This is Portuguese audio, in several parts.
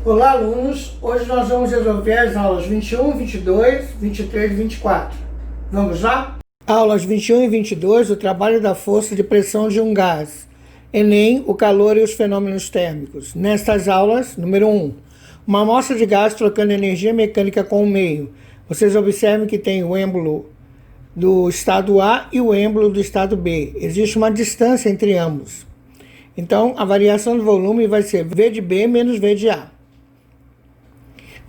Olá, alunos! Hoje nós vamos resolver as aulas 21, 22, 23 e 24. Vamos lá? Aulas 21 e 22, o trabalho da força de pressão de um gás. Enem, o calor e os fenômenos térmicos. Nestas aulas, número 1, uma amostra de gás trocando energia mecânica com o meio. Vocês observem que tem o êmbolo do estado A e o êmbolo do estado B. Existe uma distância entre ambos. Então, a variação do volume vai ser V de B menos V de A.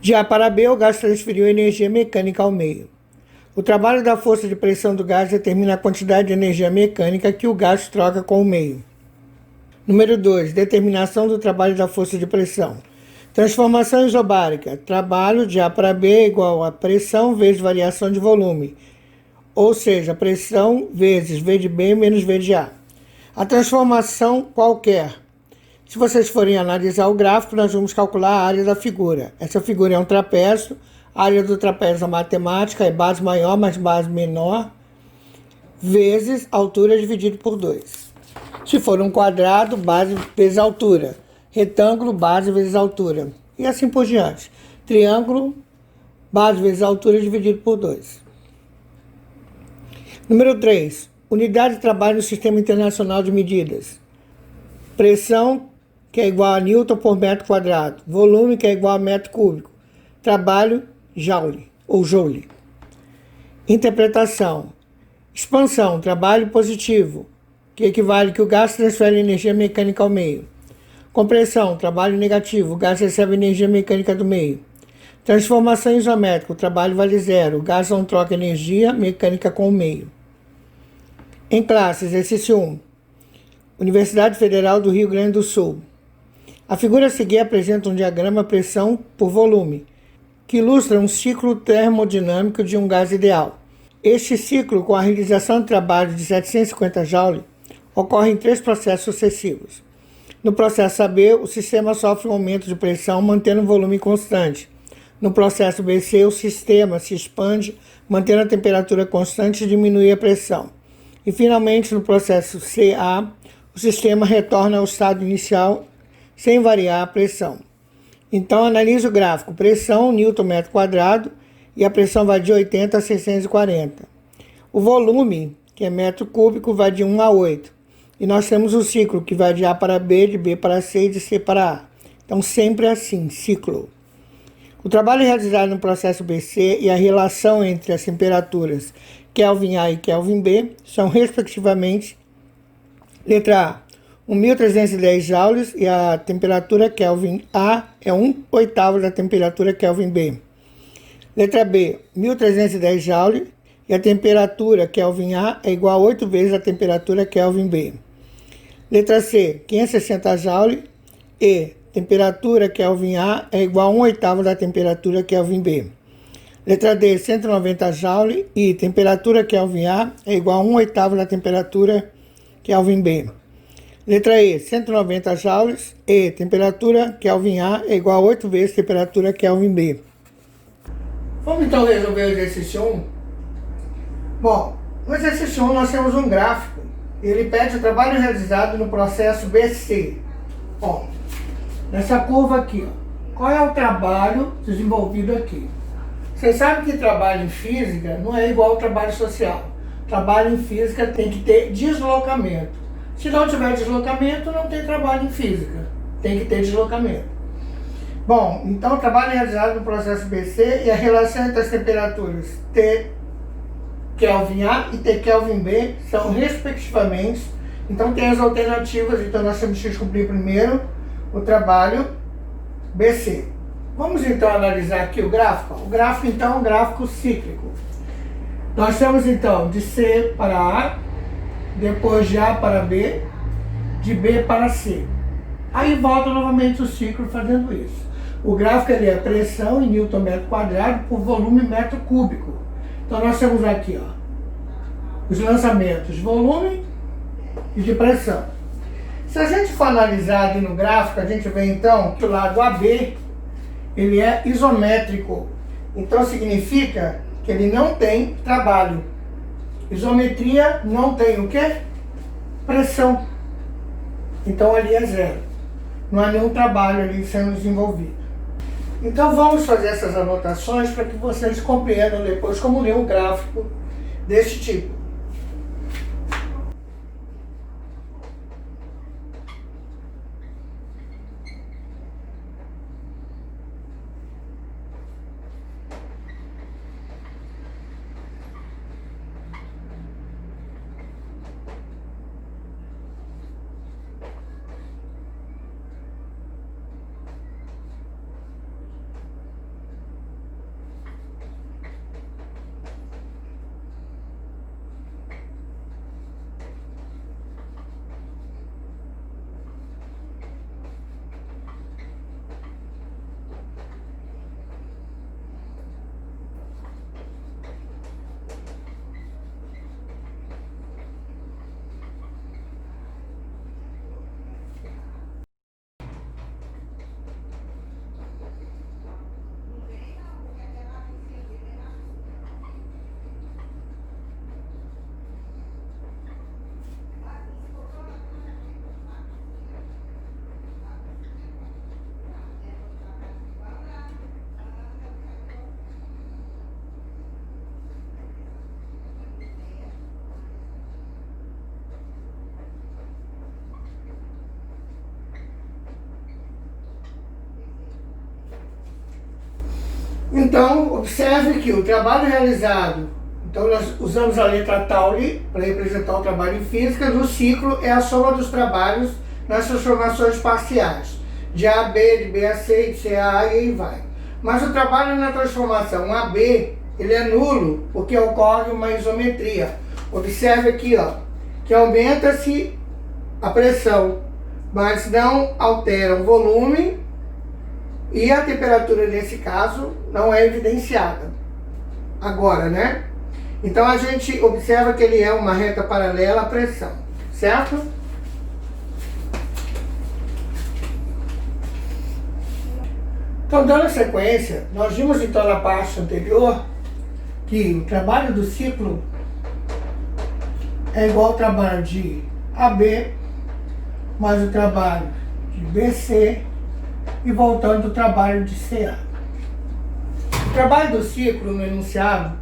De A para B, o gás transferiu energia mecânica ao meio. O trabalho da força de pressão do gás determina a quantidade de energia mecânica que o gás troca com o meio. Número 2. Determinação do trabalho da força de pressão. Transformação isobárica. Trabalho de A para B é igual a pressão vezes variação de volume. Ou seja, pressão vezes V de B menos V de A. A transformação qualquer. Se vocês forem analisar o gráfico, nós vamos calcular a área da figura. Essa figura é um trapézio. A área do trapézio matemática é base maior mais base menor, vezes altura dividido por 2. Se for um quadrado, base vezes altura. Retângulo, base vezes altura. E assim por diante. Triângulo, base vezes altura dividido por 2. Número 3. Unidade de trabalho no Sistema Internacional de Medidas. Pressão, que é igual a Newton por metro quadrado. Volume, que é igual a metro cúbico. Trabalho, Joule ou Joule. Interpretação. Expansão, trabalho positivo, que equivale que o gás transfere energia mecânica ao meio. Compressão, trabalho negativo, o gás recebe energia mecânica do meio. Transformação isométrica, o trabalho vale zero, o gás não troca energia mecânica com o meio. Em classe, exercício 1. Universidade Federal do Rio Grande do Sul. A figura a seguir apresenta um diagrama pressão por volume, que ilustra um ciclo termodinâmico de um gás ideal. Este ciclo, com a realização de trabalho de 750 Joule, ocorre em 3 processos sucessivos. No processo AB, o sistema sofre um aumento de pressão, mantendo o volume constante. No processo BC, o sistema se expande, mantendo a temperatura constante e diminui a pressão. E, finalmente, no processo CA, o sistema retorna ao estado inicial sem variar a pressão. Então, analise o gráfico. Pressão, Newton metro quadrado, e a pressão vai de 80 a 640. O volume, que é metro cúbico, vai de 1 a 8. E nós temos o ciclo, que vai de A para B, de B para C e de C para A. Então, sempre assim, ciclo. O trabalho realizado no processo BC e a relação entre as temperaturas Kelvin A e Kelvin B são, respectivamente, letra A, 1.310 joules e a temperatura Kelvin A é 1/8 da temperatura Kelvin B. Letra B, 1.310 joules e a temperatura Kelvin A é igual a 8 vezes a temperatura Kelvin B. Letra C, 560 joules e temperatura Kelvin A é igual a 1/8 da temperatura Kelvin B. Letra D, 190 joules e temperatura Kelvin A é igual a 1/8 da temperatura Kelvin B. Letra E, 190 joules e temperatura Kelvin A é igual a 8 vezes temperatura Kelvin B. Vamos então resolver o exercício 1? Bom, no exercício 1 nós temos um gráfico. Ele pede o trabalho realizado no processo BC. Bom, nessa curva aqui, ó, qual é o trabalho desenvolvido aqui? Vocês sabem que trabalho em física não é igual ao trabalho social. Trabalho em física tem que ter deslocamento. Se não tiver deslocamento, não tem trabalho em física. Tem que ter deslocamento. Bom, então o trabalho realizado no processo BC e a relação entre as temperaturas T Kelvin A e T Kelvin B são respectivamente. Então tem as alternativas, então nós temos que descobrir primeiro o trabalho BC. Vamos então analisar aqui o gráfico. O gráfico então é um gráfico cíclico. Nós temos então de C para A, depois de A para B, de B para C. Aí volta novamente o ciclo fazendo isso. O gráfico ali é pressão em Newton metro quadrado por volume metro cúbico. Então nós temos aqui, ó, os lançamentos de volume e de pressão. Se a gente for analisar ali no gráfico, a gente vê então que o lado AB ele é isométrico. Então significa que ele não tem trabalho. Isometria não tem o quê? Pressão. Então ali é zero. Não há nenhum trabalho ali sendo desenvolvido. Então vamos fazer essas anotações para que vocês compreendam depois como ler um gráfico desse tipo. Então, observe que o trabalho realizado, então nós usamos a letra Tauli para representar o trabalho em física, do ciclo é a soma dos trabalhos nas transformações parciais, de A a B, de B a C, de C a A e aí vai. Mas o trabalho na transformação AB, ele é nulo, porque ocorre uma isometria. Observe aqui, ó, que aumenta-se a pressão, mas não altera o volume, e a temperatura, nesse caso, não é evidenciada. Agora, né? Então, a gente observa que ele é uma reta paralela à pressão, certo? Então, dando sequência, nós vimos, então, na parte anterior, que o trabalho do ciclo é igual ao trabalho de AB, mais o trabalho de BC, e voltando ao trabalho de CA. O trabalho do ciclo no enunciado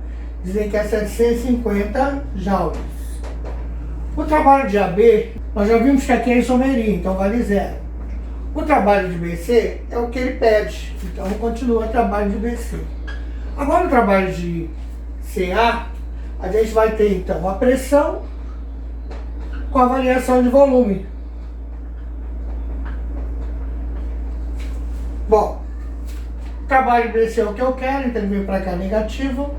dizem que é 750 joules. O trabalho de AB, nós já vimos que aqui é isomeria, então vale 0. O trabalho de BC é o que ele pede, então continua o trabalho de BC. Agora o trabalho de CA, a gente vai ter então a pressão com a variação de volume. Bom, o trabalho de BC é o que eu quero, então ele vem para cá negativo,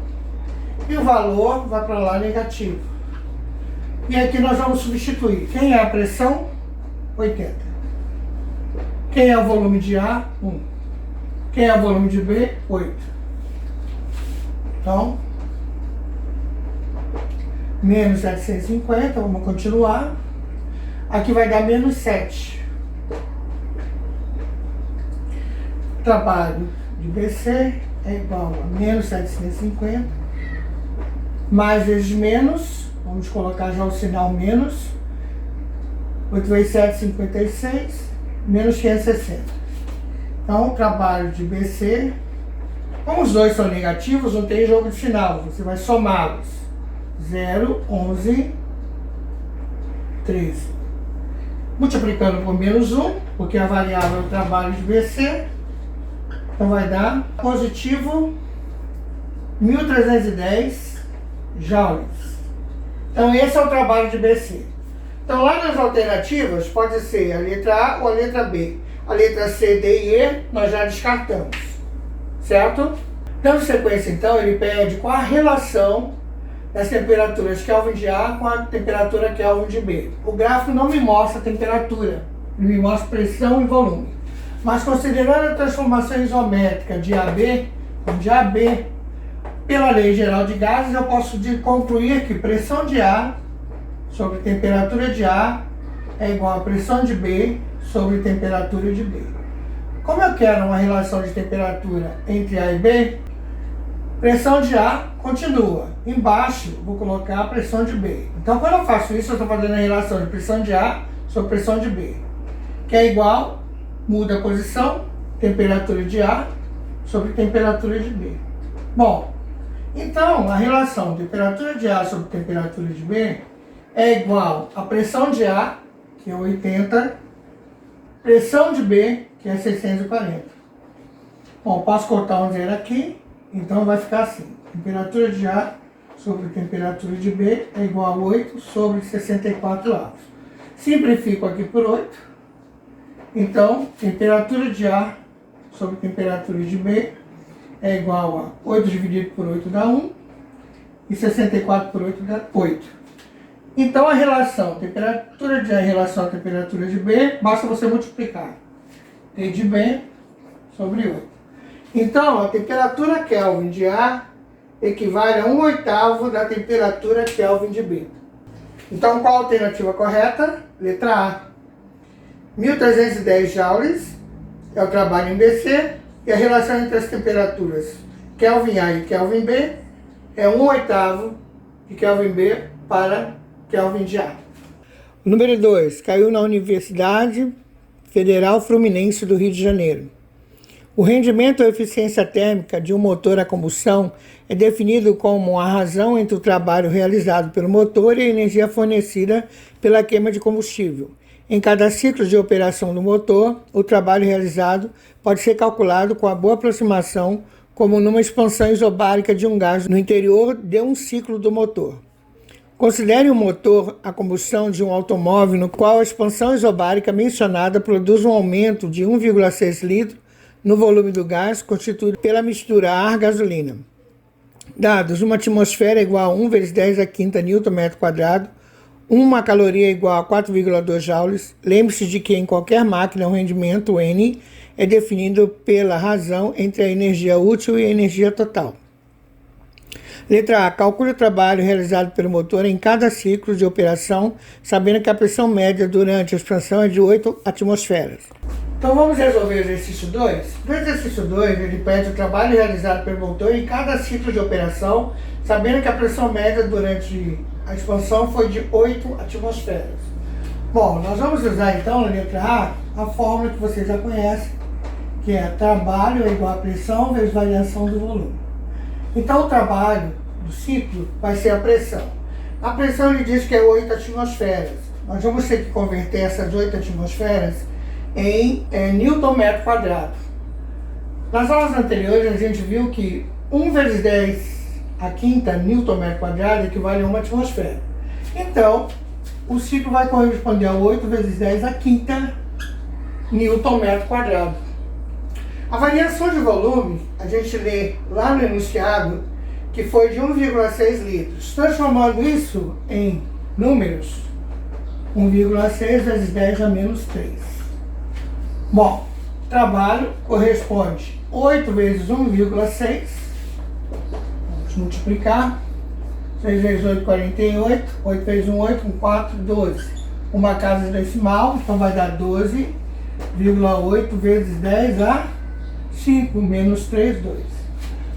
e o valor vai para lá negativo. E aqui nós vamos substituir. Quem é a pressão? 80. Quem é o volume de A? 1. Quem é o volume de B? 8. Então, menos 750, vamos continuar. Aqui vai dar menos 7. Trabalho de BC é igual a menos 750, mais vezes menos, vamos colocar já o sinal menos, 8 vezes 7, 56, menos 560. Então, o trabalho de BC, como os dois são negativos, não tem jogo de sinal, você vai somá-los. 0, 11, 13. Multiplicando por menos 1, porque a variável é o trabalho de BC, então vai dar positivo 1.310 joules. Então esse é o trabalho de BC. Então lá nas alternativas pode ser a letra A ou a letra B. A letra C, D e E nós já descartamos, certo? Dando sequência então, ele pede qual a relação das temperaturas Kelvin de A com a temperatura Kelvin de B. O gráfico não me mostra a temperatura, ele me mostra pressão e volume. Mas considerando a transformação isométrica de AB, pela lei geral de gases, eu posso concluir que pressão de A sobre temperatura de A é igual a pressão de B sobre temperatura de B. Como eu quero uma relação de temperatura entre A e B, pressão de A continua. Embaixo, vou colocar a pressão de B. Então, quando eu faço isso, eu estou fazendo a relação de pressão de A sobre pressão de B, que é igual, muda a posição, temperatura de A sobre temperatura de B. Bom, então a relação temperatura de A sobre temperatura de B é igual a pressão de A, que é 80, pressão de B, que é 640. Bom, posso cortar um zero aqui, então vai ficar assim. Temperatura de A sobre temperatura de B é igual a 8 sobre 64 avos. Simplifico aqui por 8. Então, temperatura de A sobre temperatura de B é igual a 8 dividido por 8 dá 1. E 64 por 8 dá 8. Então, a relação temperatura de A em relação à temperatura de B, basta você multiplicar. T de B sobre 8. Então, a temperatura Kelvin de A equivale a 1/8 da temperatura Kelvin de B. Então, qual a alternativa correta? Letra A. 1.310 joules é o trabalho em BC, e a relação entre as temperaturas Kelvin A e Kelvin B é 1/8 de Kelvin B para Kelvin de A. Número 2. Caiu na Universidade Federal Fluminense do Rio de Janeiro. O rendimento ou eficiência térmica de um motor a combustão é definido como a razão entre o trabalho realizado pelo motor e a energia fornecida pela queima de combustível. Em cada ciclo de operação do motor, o trabalho realizado pode ser calculado com a boa aproximação como numa expansão isobárica de um gás no interior de um ciclo do motor. Considere um motor a combustão de um automóvel no qual a expansão isobárica mencionada produz um aumento de 1,6 litro no volume do gás constituído pela mistura ar-gasolina. Dados: uma atmosfera é igual a 1 vezes 10 a quinta Nm², uma caloria é igual a 4,2 joules. Lembre-se de que em qualquer máquina o rendimento N é definido pela razão entre a energia útil e a energia total. Letra A. Calcule o trabalho realizado pelo motor em cada ciclo de operação, sabendo que a pressão média durante a expansão é de 8 atmosferas. Então vamos resolver o exercício 2. No exercício 2, ele pede o trabalho realizado pelo motor em cada ciclo de operação, sabendo que a pressão média durante a expansão foi de 8 atmosferas. Bom, nós vamos usar então na letra A a fórmula que vocês já conhecem, que é trabalho é igual a pressão vezes variação do volume. Então o trabalho do ciclo vai ser a pressão. A pressão ele diz que é 8 atmosferas. Nós vamos ter que converter essas 8 atmosferas em Nm². Nas aulas anteriores a gente viu que 1 vezes 10 a quinta Nm² equivale a 1 atmosfera. Então, o ciclo vai corresponder a 8 vezes 10 a quinta Nm². A variação de volume, a gente lê lá no enunciado, que foi de 1,6 litros. Transformando isso em números, 1,6 vezes 10 a menos 3. Bom, trabalho corresponde 8 vezes 1,6. Vamos multiplicar. 6 vezes 8, 48. 8 vezes 1, 8. 1, 4, 12. Uma casa decimal, então vai dar 12,8 vezes 10 a 5 menos 3, 2.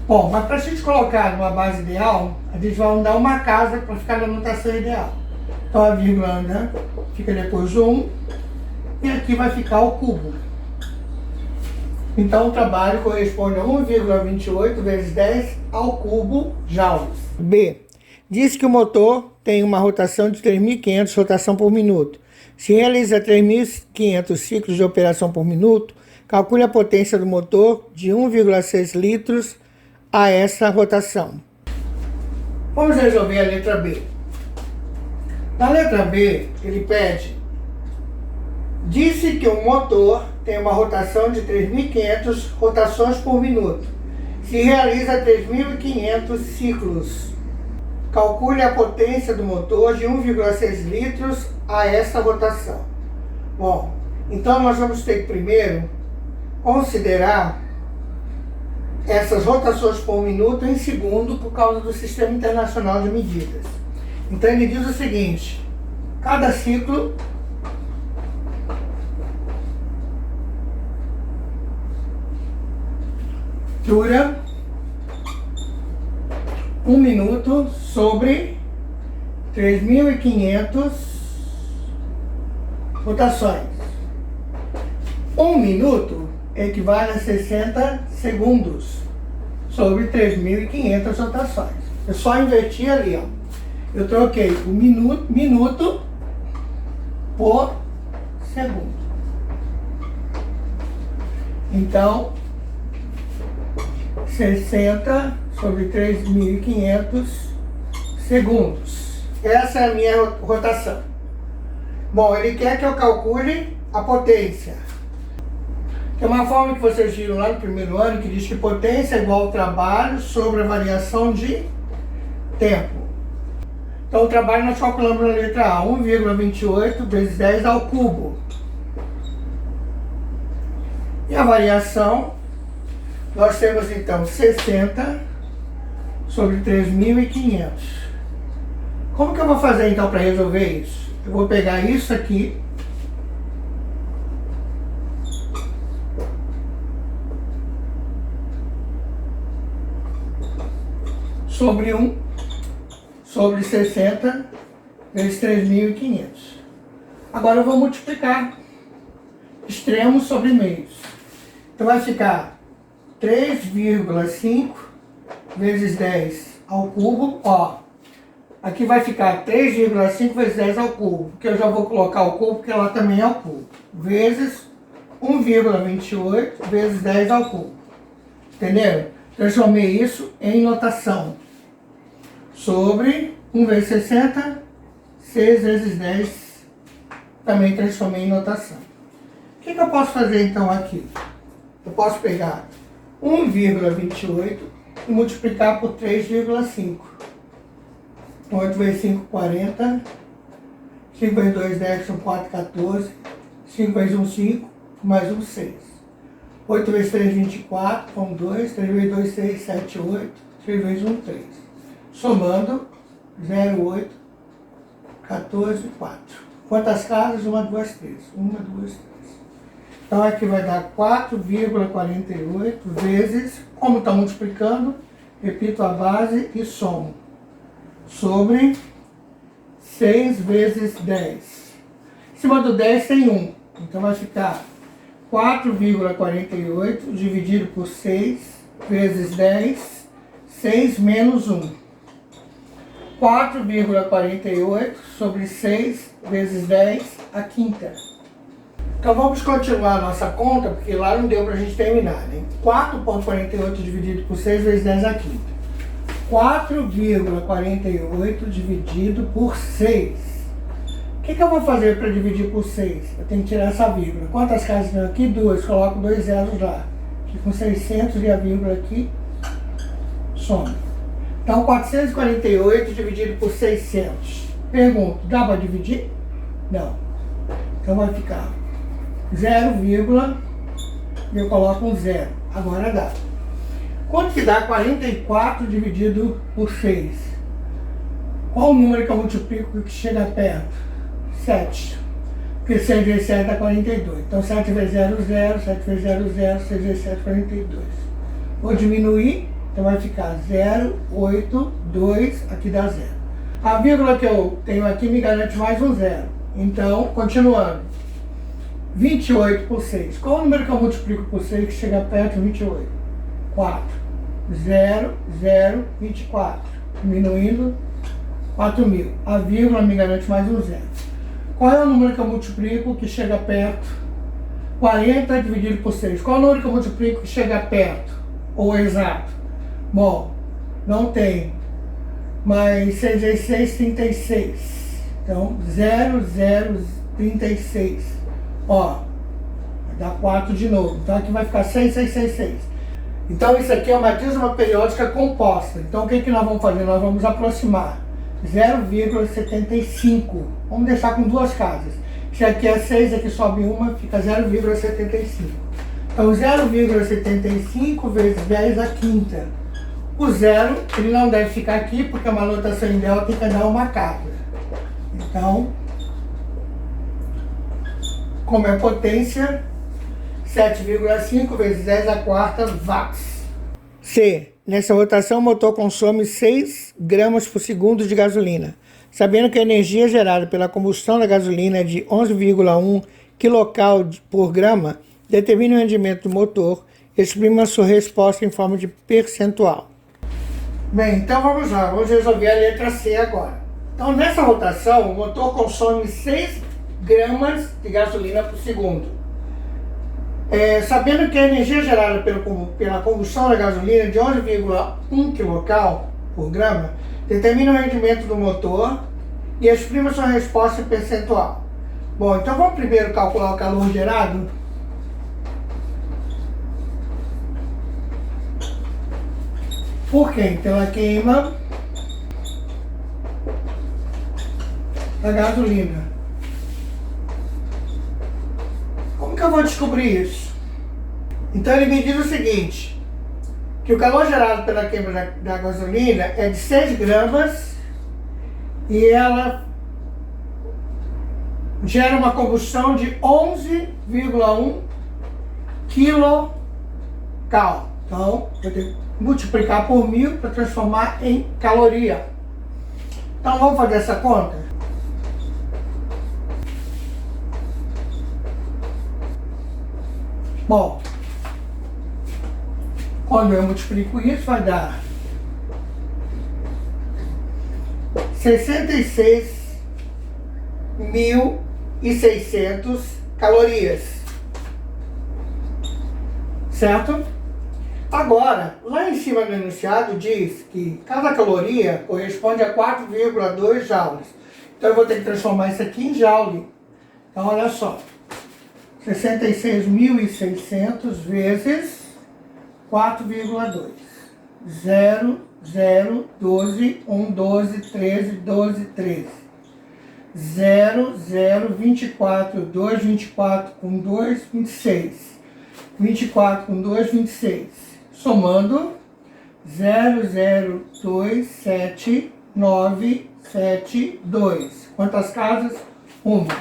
Bom, mas para a gente colocar numa base ideal, a gente vai andar uma casa para ficar na notação ideal. Então a vírgula anda, fica depois do 1, e aqui vai ficar o cubo. Então o trabalho corresponde a 1,28 vezes 10 ao cubo joules. B. Diz que o motor tem uma rotação de 3.500 rotação por minuto. Se realiza 3.500 ciclos de operação por minuto, calcule a potência do motor de 1,6 litros a essa rotação. Vamos resolver a letra B. Na letra B, ele pede: disse que o motor tem uma rotação de 3.500 rotações por minuto. Se realiza 3.500 ciclos. Calcule a potência do motor de 1,6 litros a essa rotação. Bom, então nós vamos ter que primeiro considerar essas rotações por minuto em segundo por causa do Sistema Internacional de Medidas. Então ele diz o seguinte: cada ciclo dura 1 minuto sobre 3.500 rotações. 1 minuto equivale a 60 segundos sobre 3.500 rotações. Eu só inverti ali, ó. Eu troquei o minuto por segundo. Então, 60 sobre 3.500 segundos. Essa é a minha rotação. Bom, ele quer que eu calcule a potência. Tem uma forma que vocês viram lá no primeiro ano que diz que potência é igual ao trabalho sobre a variação de tempo. Então o trabalho nós calculamos na letra A, 1,28 vezes 10 ao cubo. E a variação, nós temos então 60 sobre 3.500. Como que eu vou fazer então para resolver isso? Eu vou pegar isso aqui sobre 1 sobre 60 vezes 3.500. Agora eu vou multiplicar extremos sobre meios. Então vai ficar 3,5 vezes 10 ao cubo, ó. Aqui vai ficar 3,5 vezes 10 ao cubo, porque eu já vou colocar o cubo, porque lá também é ao cubo, vezes 1,28 vezes 10 ao cubo. Entendeu? Transformei isso em notação. Sobre 1 vezes 60, 6 vezes 10, também transformei em notação. O que eu posso fazer então aqui? Eu posso pegar 1,28 e multiplicar por 3,5. 8 vezes 5, 40. 5 vezes 2, 10, são 4, 14. 5 vezes 1, 5. Mais 1, 6. 8 vezes 3, 24. Com 2. 3 vezes 2, 6, 7, 8. 3 vezes 1, 3. Somando, 0, 8, 14, 4. Quantas casas? 1, 2, 3. 1, 2, 3. Então aqui vai dar 4,48 vezes, como está multiplicando, repito a base e somo. Sobre 6 vezes 10. Em cima do 10 tem 1. Então vai ficar 4,48 dividido por 6 vezes 10. 6 menos 1. 4,48 sobre 6 vezes 10, a quinta. Então vamos continuar a nossa conta, porque lá não deu para a gente terminar, né? 4,48 dividido por 6 vezes 10 a quinta. 4,48 dividido por 6. O que eu vou fazer para dividir por 6? Eu tenho que tirar essa vírgula. Quantas casas tem aqui? 2. Coloco 2 zeros lá. Aqui com 600 e a vírgula aqui, soma. Então 448 dividido por 600. Pergunto, dá para dividir? Não. Então vai ficar 0, e eu coloco um 0. Agora dá. Quanto que dá 44 dividido por 6? Qual o número que eu multiplico que chega perto? 7. Porque 6 vezes 7 dá 42. Então 7 vezes 0, 0. 7 vezes 0, 0. 6 vezes 7, 42. Vou diminuir, então vai ficar 0, 8, 2. Aqui dá 0. A vírgula que eu tenho aqui me garante mais um 0. Então, continuando. 28 por 6. Qual o número que eu multiplico por 6 que chega perto de 28? 4. 0, 0, 24. Diminuindo, 4.000. A vírgula me garante mais um 0. Qual é o número que eu multiplico que chega perto? 40 dividido por 6. Qual é o número que eu multiplico que chega perto? Ou exato? Bom, não tem. Mas 6 vezes 6, 36. Então, 0, 0, 36. Ó, vai dar 4 de novo. Então aqui vai ficar 6, 6, 6, 6. Então isso aqui é uma dízima periódica composta. Então o que nós vamos fazer? Nós vamos aproximar 0,75. Vamos deixar com duas casas. Se aqui é 6, aqui sobe uma, fica 0,75. Então 0,75 vezes 10 a quinta. O 0, ele não deve ficar aqui, porque uma notação em delta tem que dar uma casa. Então, como é potência, 7,5 vezes 10 a quarta watts. C. Nessa rotação, o motor consome 6 gramas por segundo de gasolina. Sabendo que a energia gerada pela combustão da gasolina é de 11,1 kcal por grama, Determine o rendimento do motor. Exprima a sua resposta em forma de percentual. Bem, então vamos lá. Vamos resolver a letra C agora. Então, nessa rotação, o motor consome 6 gramas de gasolina por segundo. Sabendo que a energia gerada pela combustão da gasolina é de 11,1 kcal por grama, determine o rendimento do motor e exprima sua resposta em percentual. Bom, então vamos primeiro calcular o calor gerado. Por quê? Pela queima da gasolina. Como que eu vou descobrir isso? Então ele me diz o seguinte, que o calor gerado pela queima da gasolina é de 6 gramas e ela gera uma combustão de 11,1 kcal. Então, eu tenho que multiplicar por 1000 para transformar em caloria. Então, vamos fazer essa conta? Bom, quando eu multiplico isso, vai dar 66.600 calorias. Certo? Agora, lá em cima do enunciado diz que cada caloria corresponde a 4,2 joules. Então eu vou ter que transformar isso aqui em joule. Então olha só, 66.600 vezes 4,2. 0, 0, 12, 1, 12, 13, 12, 13. 0, 0, 24, 2, 24 com 2, 26. 24 com 2, 26. Somando 0027972. Quantas casas? Uma.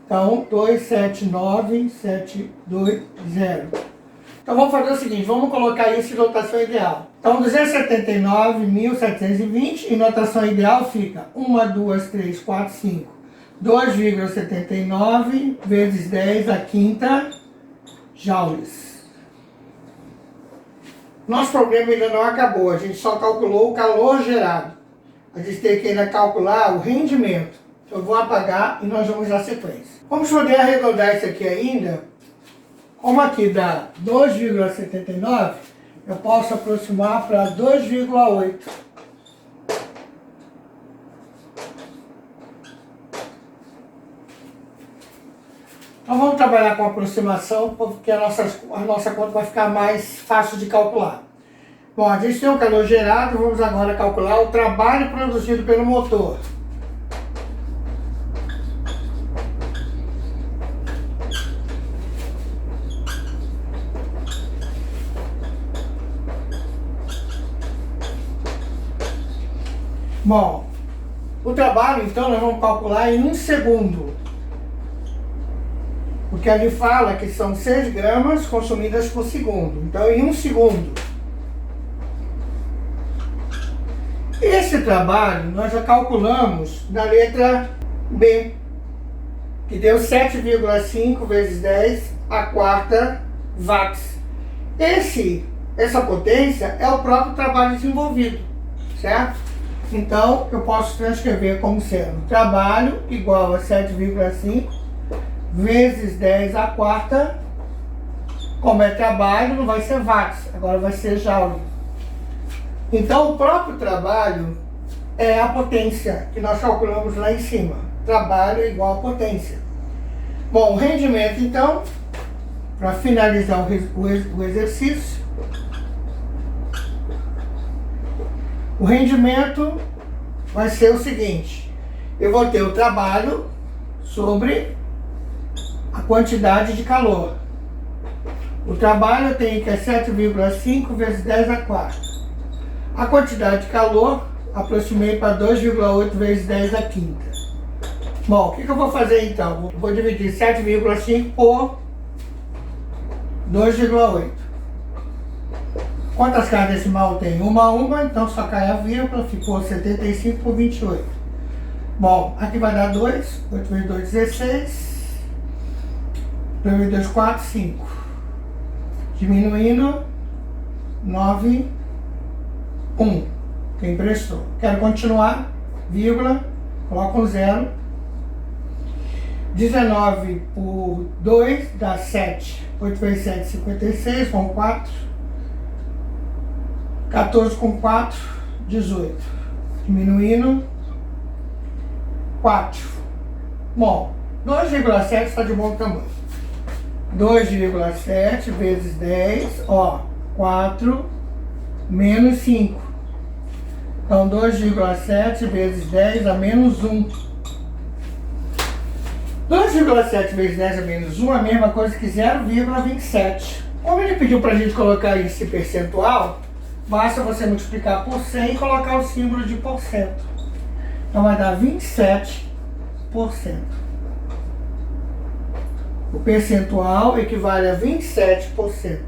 Então, 279720. Então, vamos fazer o seguinte, vamos colocar isso em notação ideal. Então, 279.720 em notação ideal fica 1, 2, 3, 4, 5. 2,79 vezes 10 a quinta joules. Nosso problema ainda não acabou, a gente só calculou o calor gerado. A gente tem que ainda calcular o rendimento. Então eu vou apagar e nós vamos dar sequência. Vamos poder arredondar isso aqui ainda. Como aqui dá 2,79, eu posso aproximar para 2,8. Então vamos trabalhar com aproximação, porque a nossa conta vai ficar mais fácil de calcular. Bom, a gente tem o calor gerado, vamos agora calcular o trabalho produzido pelo motor. Bom, o trabalho então nós vamos calcular em 1 segundo. Porque ali fala que são 6 gramas consumidas por segundo. Então, em 1 segundo. Esse trabalho nós já calculamos na letra B, que deu 7,5 vezes 10 a quarta watts. Essa potência é o próprio trabalho desenvolvido, certo? Então, eu posso transcrever como sendo trabalho igual a 7,5 vezes 10 a quarta, como é trabalho, não vai ser watts, agora vai ser joule. Então, o próprio trabalho é a potência que nós calculamos lá em cima. Trabalho igual a potência. Bom, o rendimento, então, para finalizar o exercício, o rendimento vai ser o seguinte: eu vou ter o trabalho sobre a quantidade de calor. O trabalho eu tenho que é 7,5 vezes 10 a quarta. A quantidade de calor, aproximei para 2,8 vezes 10 a quinta. Bom, o que eu vou fazer então? Eu vou dividir 7,5 por 2,8. Quantas casas decimal tem? Uma, então só cai a vírgula, ficou 75 por 28. Bom, aqui vai dar 2, 8 vezes 2, 16. 2 vezes 4, 5. Diminuindo, 9, 1. Quem prestou? Quero continuar, vírgula, coloco um 0. 19 por 2 dá 7. 8 vezes 7, 56, com 4. 14 com 4, 18. Diminuindo, 4. Bom, 2,7 está de bom tamanho. 2,7 vezes 10, ó, 4 menos 5. Então, 2,7 vezes 10 a menos 1. 2,7 vezes 10 a menos 1 é a mesma coisa que 0,27. Como ele pediu para a gente colocar esse percentual, basta você multiplicar por 100 e colocar o símbolo de porcento. Então vai dar 27%. O percentual equivale a 27%.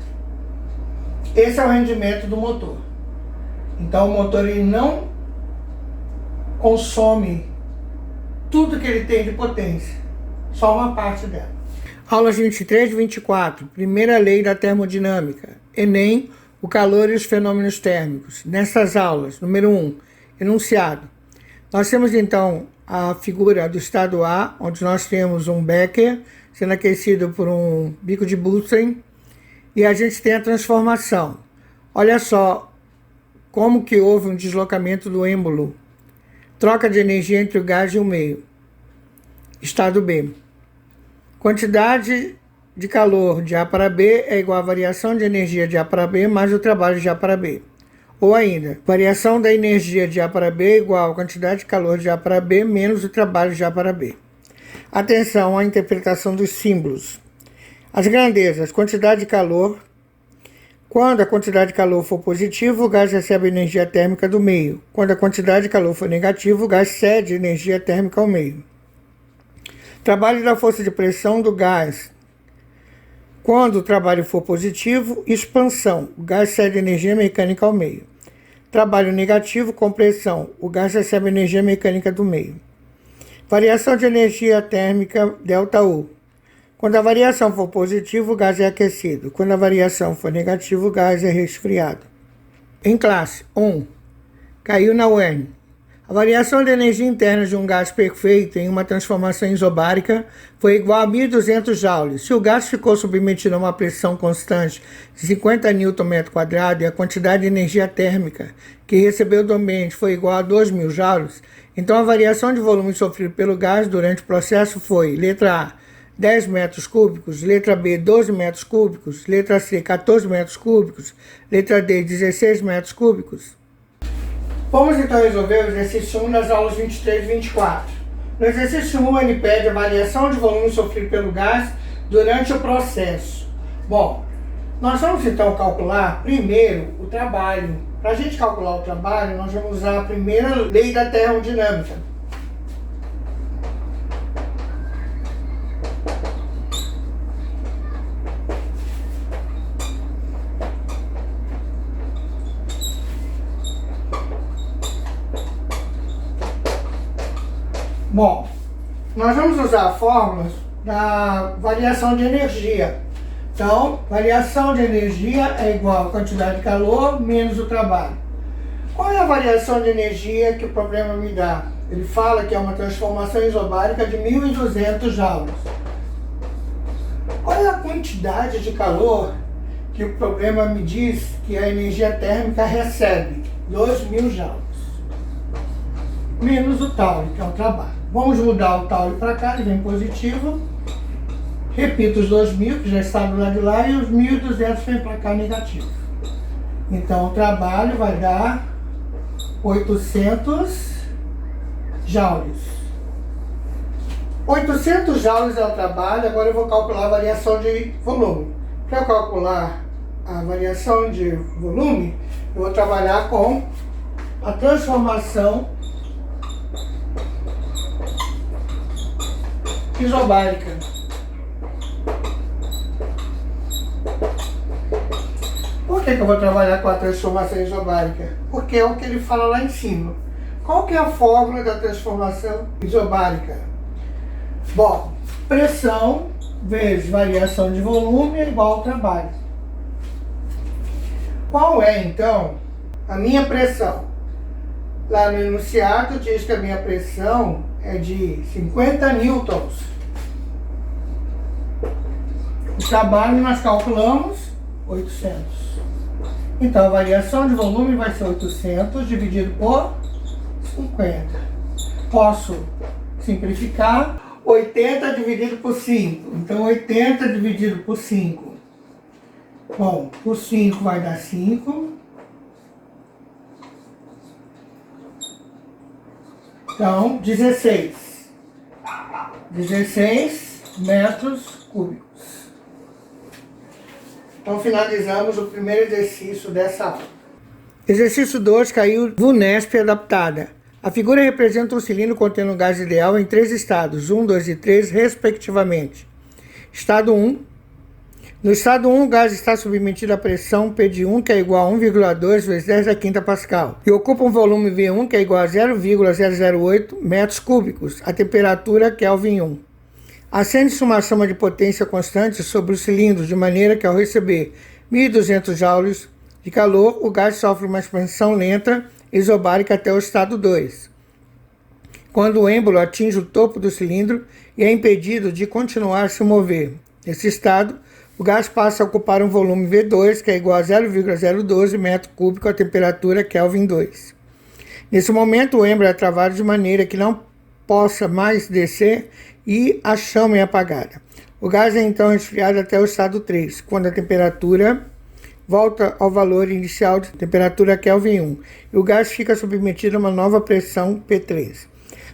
Esse é o rendimento do motor. Então o motor ele não consome tudo que ele tem de potência, só uma parte dela. Aulas 23 e 24, primeira lei da termodinâmica. Enem, o calor e os fenômenos térmicos. Nessas aulas, número 1, enunciado. Nós temos então a figura do estado A, onde nós temos um becker sendo aquecido por um bico de Bunsen, e a gente tem a transformação. Olha só como que houve um deslocamento do êmbolo. Troca de energia entre o gás e o meio. Estado B. Quantidade de calor de A para B é igual à variação de energia de A para B mais o trabalho de A para B. Ou ainda, variação da energia de A para B é igual à quantidade de calor de A para B menos o trabalho de A para B. Atenção à interpretação dos símbolos. As grandezas, quantidade de calor. Quando a quantidade de calor for positiva, o gás recebe energia térmica do meio. Quando a quantidade de calor for negativa, o gás cede energia térmica ao meio. Trabalho da força de pressão do gás. Quando o trabalho for positivo, expansão. O gás cede energia mecânica ao meio. Trabalho negativo, compressão. O gás recebe energia mecânica do meio. Variação de energia térmica, ΔU. Quando a variação for positiva, o gás é aquecido. Quando a variação for negativa, o gás é resfriado. Em classe 1, caiu na UERN. A variação de energia interna de um gás perfeito em uma transformação isobárica foi igual a 1.200 joules. Se o gás ficou submetido a uma pressão constante de 50 Nm² e a quantidade de energia térmica que recebeu do ambiente foi igual a 2.000 joules, então a variação de volume sofrido pelo gás durante o processo foi: letra A, 10 metros cúbicos, letra B, 12 metros cúbicos, letra C, 14 metros cúbicos, letra D, 16 metros cúbicos. Vamos então resolver o exercício 1 nas aulas 23 e 24. No exercício 1, ele pede a variação de volume sofrido pelo gás durante o processo. Bom, nós vamos então calcular primeiro o trabalho. Para a gente calcular o trabalho, nós vamos usar a primeira lei da termodinâmica. Bom, nós vamos usar a fórmula da variação de energia. Então, variação de energia é igual a quantidade de calor menos o trabalho. Qual é a variação de energia que o problema me dá? Ele fala que é uma transformação isobárica de 1.200 joules. Qual é a quantidade de calor que o problema me diz que a energia térmica recebe? 2.000 joules. Menos o Taule, que é o trabalho. Vamos mudar o Taule para cá, ele vem positivo. Repito os 2.000, que já está do lado de lá, e os 1.200 vem para cá negativo. Então o trabalho vai dar 800 joules. 800 joules é o trabalho. Agora eu vou calcular a variação de volume. Para calcular a variação de volume, eu vou trabalhar com a transformação isobárica. Por que eu vou trabalhar com a transformação isobárica? Porque é o que ele fala lá em cima. Qual que é a fórmula da transformação isobárica? Bom, pressão vezes variação de volume é igual ao trabalho. Qual é, então, a minha pressão? Lá no enunciado diz que a minha pressão é de 50 newtons. O trabalho nós calculamos 800. Então a variação de volume vai ser 800 dividido por 50. Posso simplificar. 80 dividido por 5. Então 80 dividido por 5. Bom, por 5 vai dar 5. Então, 16 metros cúbicos. Então, finalizamos o primeiro exercício dessa aula. Exercício 2, caiu VUNESP adaptada. A figura representa um cilindro contendo um gás ideal em 3 estados, 1, 2 e 3, respectivamente. Estado 1. No estado 1, o gás está submetido à pressão P de 1, que é igual a 1,2 vezes 10 a quinta pascal, e ocupa um volume V1, que é igual a 0,008 metros cúbicos, a temperatura Kelvin 1. Acende-se uma soma de potência constante sobre o cilindro, de maneira que, ao receber 1.200 joules de calor, o gás sofre uma expansão lenta isobárica até o estado 2, quando o êmbolo atinge o topo do cilindro e é impedido de continuar a se mover. Nesse estado, o gás passa a ocupar um volume V2, que é igual a 0,012 metro cúbico a temperatura Kelvin 2. Nesse momento, o êmbolo é travado de maneira que não possa mais descer e a chama é apagada. O gás é então resfriado até o estado 3, quando a temperatura volta ao valor inicial de temperatura Kelvin 1 e o gás fica submetido a uma nova pressão P3.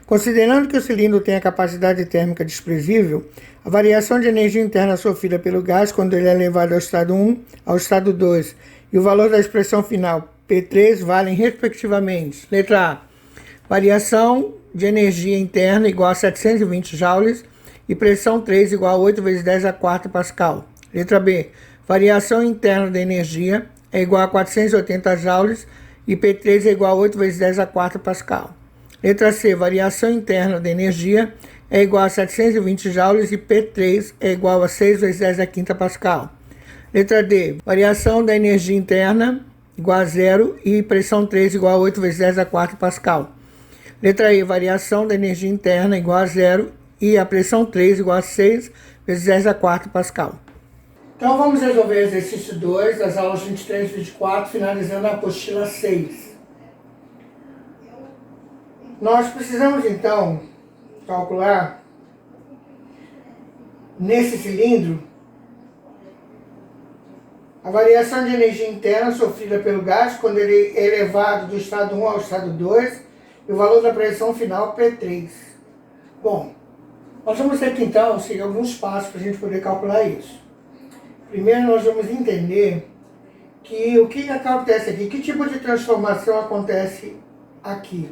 Considerando que o cilindro tem a capacidade térmica desprezível, a variação de energia interna sofrida pelo gás quando ele é levado ao estado 1, ao estado 2 e o valor da expressão final P3 valem respectivamente. Letra A. Variação de energia interna igual a 720 joules e pressão 3 igual a 8 vezes 10 a 4 pascal. Letra B. Variação interna da energia é igual a 480 joules e P3 é igual a 8 vezes 10 a 4 pascal. Letra C. Variação interna da energia é igual a 720 joules e P3 é igual a 6 vezes 10 a quinta pascal. Letra D. Variação da energia interna igual a 0 e pressão 3 igual a 8 vezes 10 a 4 pascal. Letra E. Variação da energia interna igual a 0 e a pressão 3 igual a 6 vezes 10 a 4 pascal. Então vamos resolver o exercício 2 das aulas 23 e 24, finalizando a apostila 6. Nós precisamos então calcular nesse cilindro a variação de energia interna sofrida pelo gás quando ele é elevado do estado 1 ao estado 2 e o valor da pressão final P3. Bom, nós vamos ter que então seguir alguns passos para a gente poder calcular isso. Primeiro nós vamos entender que o que acontece aqui, que tipo de transformação acontece aqui.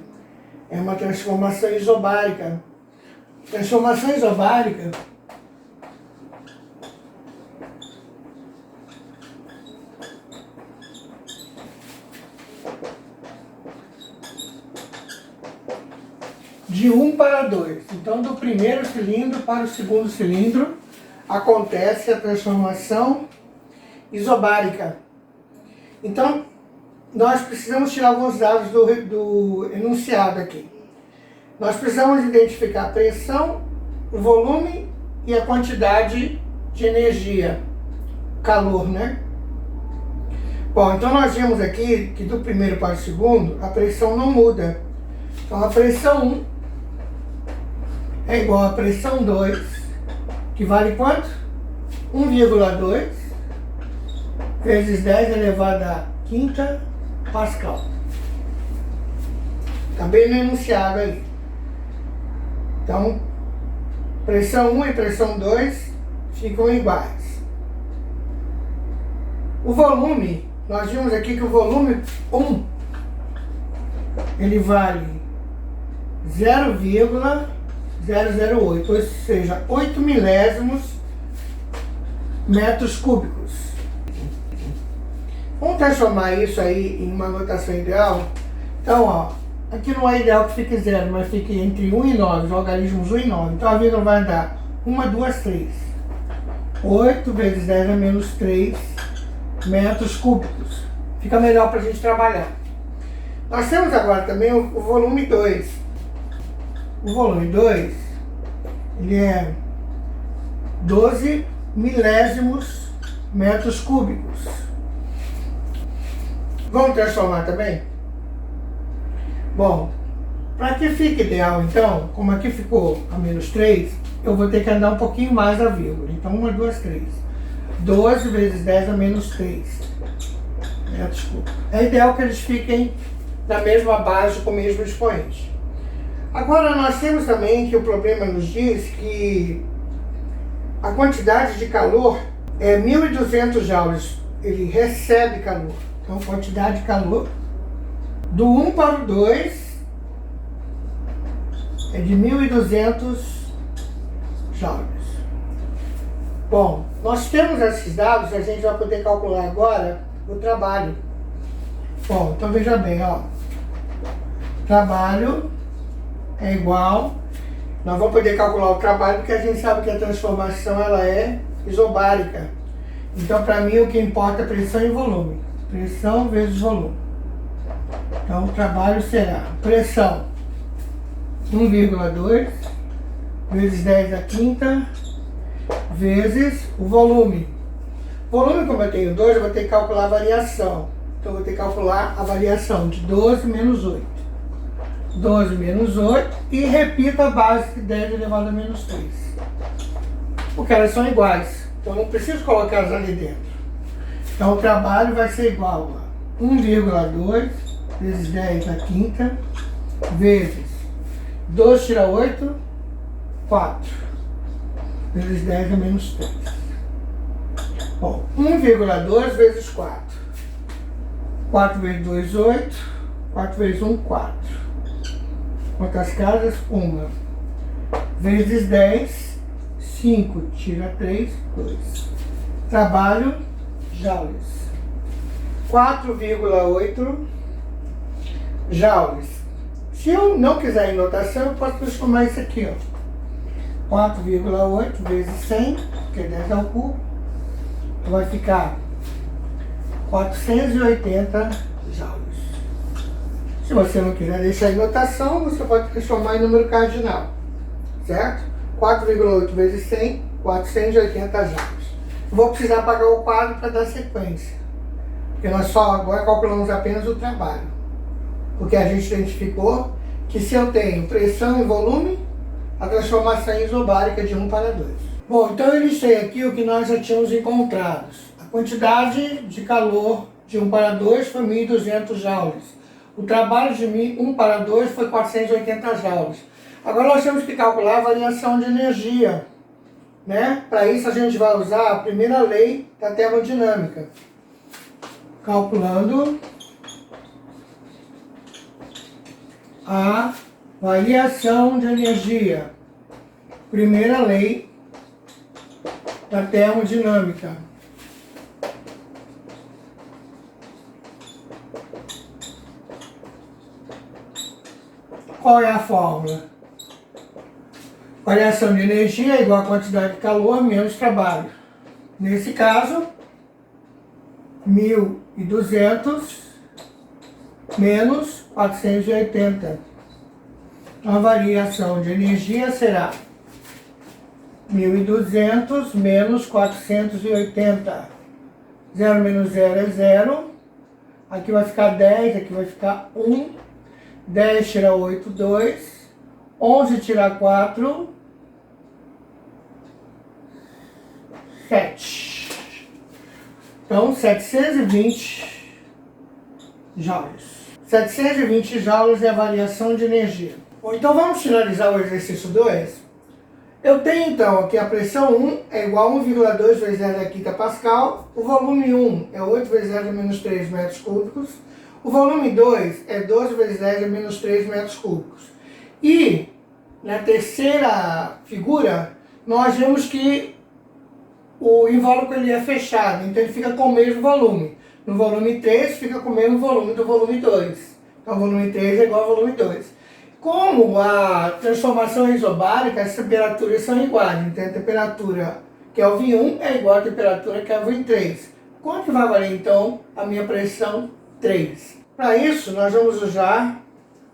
É uma transformação isobárica. Transformação isobárica de 1 para 2. Então, do primeiro cilindro para o segundo cilindro, acontece a transformação isobárica. Então, nós precisamos tirar alguns dados do enunciado aqui. Nós precisamos identificar a pressão, o volume e a quantidade de energia, calor, né? Bom, então nós vimos aqui que do primeiro para o segundo, a pressão não muda. Então, a pressão 1 é igual a pressão 2, que vale quanto? 1,2 vezes 10 elevado a quinta pascal. Está bem no enunciado aí. Então, pressão 1 e pressão 2 ficam iguais. O volume, nós vimos aqui que o volume 1, ele vale 0,008, ou seja, 8 milésimos metros cúbicos. Vamos transformar isso aí em uma notação ideal. Então, ó, aqui não é ideal que fique 0, mas fique entre 1 e 9, os logaritmos 1 e 9. Então a vírgula vai andar 1, 2, 3. 8 vezes 10 a menos 3 metros cúbicos. Fica melhor para a gente trabalhar. Nós temos agora também o volume 2. O volume 2, ele é 12 milésimos metros cúbicos. Vamos transformar também? Bom, para que fique ideal então, como aqui ficou a menos 3, eu vou ter que andar um pouquinho mais a vírgula. Então 1, 2, 3. 12 vezes 10 a menos 3 metros cúbicos. É ideal que eles fiquem na mesma base com o mesmo expoente. Agora nós temos também que o problema nos diz que a quantidade de calor é 1.200 joules. Ele recebe calor. Então, quantidade de calor do 1 para o 2 é de 1.200 joules. Bom, nós temos esses dados, a gente vai poder calcular agora o trabalho. Bom, então veja bem, ó. Trabalho é igual. Nós vamos poder calcular o trabalho porque a gente sabe que a transformação ela é isobárica. Então, para mim, o que importa é pressão e volume. Pressão vezes volume. Então, o trabalho será pressão 1,2 vezes 10 a quinta vezes o volume. Volume, como eu tenho 2, eu vou ter que calcular a variação. Então, eu vou ter que calcular a variação de 12 menos 8. 12 menos 8 e repito a base de 10 elevado a menos 3. Porque elas são iguais. Então, eu não preciso colocar elas ali dentro. Então, o trabalho vai ser igual a 1,2 vezes 10 a quinta vezes 2 tira 8, 4 vezes 10 a menos 3. Bom, 1,2 vezes 4. 4 vezes 2, 8. 4 vezes 1, 4. Quantas casas? 1. Vezes 10, 5. Tira 3, 2. Trabalho, joules. 4,8 joules. Se eu não quiser em notação, eu posso transformar isso aqui, ó. 4,8 vezes 100, que é 10 ao cubo, vai ficar 480 joules. Se você não quiser deixar em notação, você pode transformar em número cardinal, certo? 4,8 vezes 100, 480 joules. Vou precisar apagar o quadro para dar sequência, porque nós só agora calculamos apenas o trabalho. Porque a gente identificou que se eu tenho pressão e volume, a transformação é isobárica de 1 para 2. Bom, então eu listei aqui o que nós já tínhamos encontrado. A quantidade de calor de 1 para 2 foi 1.200 joules. O trabalho de 1 para 2 foi 480 joules. Agora nós temos que calcular a variação de energia, né? Para isso a gente vai usar a primeira lei da termodinâmica. Calculando a variação de energia. Primeira lei da termodinâmica. Qual é a fórmula? Variação de energia é igual a quantidade de calor menos trabalho. Nesse caso, 1.200 menos 480. A variação de energia será 1.200 menos 480. 0 menos 0 é 0. Aqui vai ficar 10, aqui vai ficar 1. 10 tira 8, 2. 11 tira 4, 7. Então, 720 joules. 720 joules é a variação de energia. Bom, então vamos finalizar o exercício 2. Eu tenho então aqui a pressão 1 é igual a 1,2 vezes 10 a quinta pascal. O volume 1 é 8 vezes 10 a menos 3 metros cúbicos. O volume 2 é 12 vezes 10 a menos 3 metros cúbicos. E na terceira figura, nós vemos que o invólucro ele é fechado, então ele fica com o mesmo volume. No volume 3 fica com o mesmo volume do volume 2. Então o volume 3 é igual ao volume 2. Como a transformação é isobárica, as temperaturas são iguais. Então a temperatura Kelvin 1 é igual à temperatura Kelvin 3. Quanto vai valer, então, a minha pressão 3? Para isso, nós vamos usar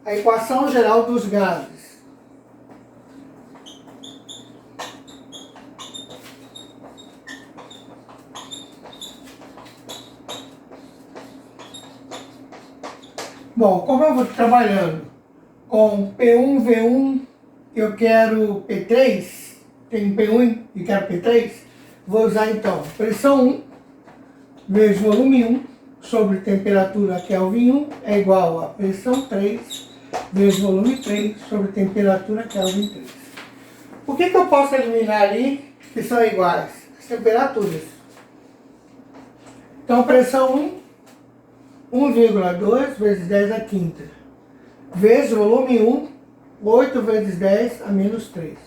a equação geral dos gases. Bom, como eu vou trabalhando com P1, V1, eu quero P3, tem P1 e quero P3, vou usar então pressão 1 vezes volume 1 sobre temperatura Kelvin 1 é igual a pressão 3 vezes volume 3 sobre temperatura Kelvin 3. O que eu posso eliminar ali que são iguais? As temperaturas. Então pressão 1, 1,2 vezes 10 à quinta, vezes volume 1, 8 vezes 10 a menos 3,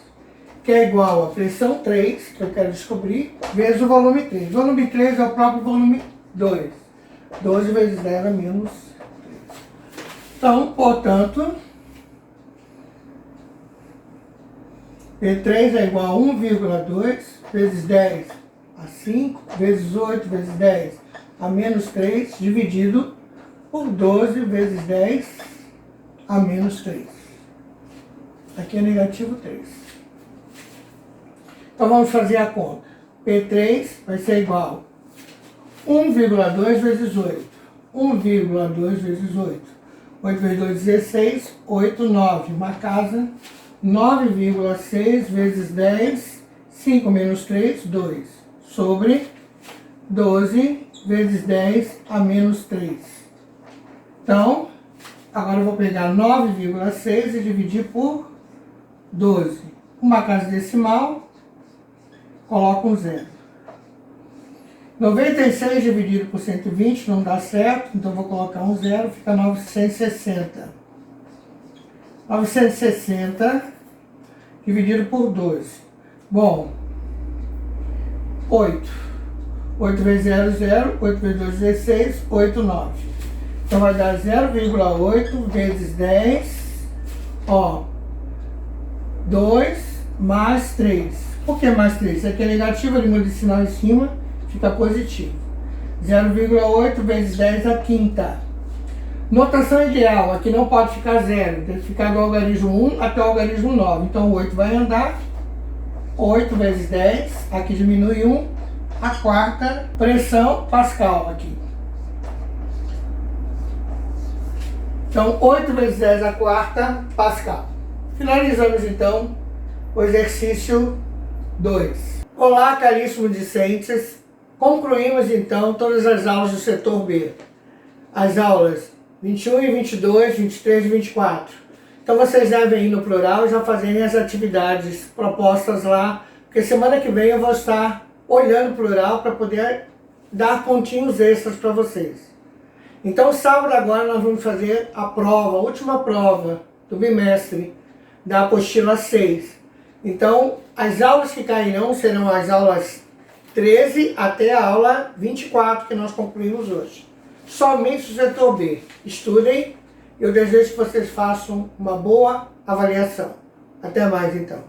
que é igual a pressão 3, que eu quero descobrir, vezes o volume 3. O volume 3 é o próprio volume 2. 12 vezes 10 a menos 3. Então, portanto, P3 é igual a 1,2 vezes 10 a 5, vezes 8 vezes 10 a menos 3, dividido por 12 vezes 10 a menos 3. Aqui é negativo 3. Então vamos fazer a conta. P3 vai ser igual a 1,2 vezes 8. 1,2 vezes 8. 8 vezes 2, 16. 8, 9. Uma casa. 9,6 vezes 10. 5 menos 3, 2. Sobre 12 vezes 10 a menos 3. Então, agora eu vou pegar 9,6 e dividir por 12. Uma casa decimal, coloco um zero. 96 dividido por 120 não dá certo, então vou colocar um zero, fica 960. 960 dividido por 12. Bom, 8. 8 vezes 0, 0. 8 vezes 2, 16. 8, 9. Então vai dar 0,8 vezes 10. Ó, 2 mais 3. Por que mais 3? Isso aqui é negativo, ele muda de sinal em cima, fica positivo. 0,8 vezes 10 a quinta. Notação ideal, aqui não pode ficar 0, tem que ficar do algarismo 1 até o algarismo 9. Então o 8 vai andar. 8 vezes 10, aqui diminui 1, a quarta pressão Pascal aqui. Então 8 vezes 10 a quarta Pascal. Finalizamos então o exercício 2. Olá, caríssimos discentes. Concluímos então todas as aulas do setor B. As aulas 21 e 22, 23 e 24. Então vocês devem ir no plural e já fazerem as atividades propostas lá, porque semana que vem eu vou estar olhando o plural para poder dar pontinhos extras para vocês. Então sábado agora nós vamos fazer a prova, a última prova do bimestre da apostila 6. Então as aulas que cairão serão as aulas 13 até a aula 24 que nós concluímos hoje. Somente o setor B. Estudem. Eu desejo que vocês façam uma boa avaliação. Até mais então.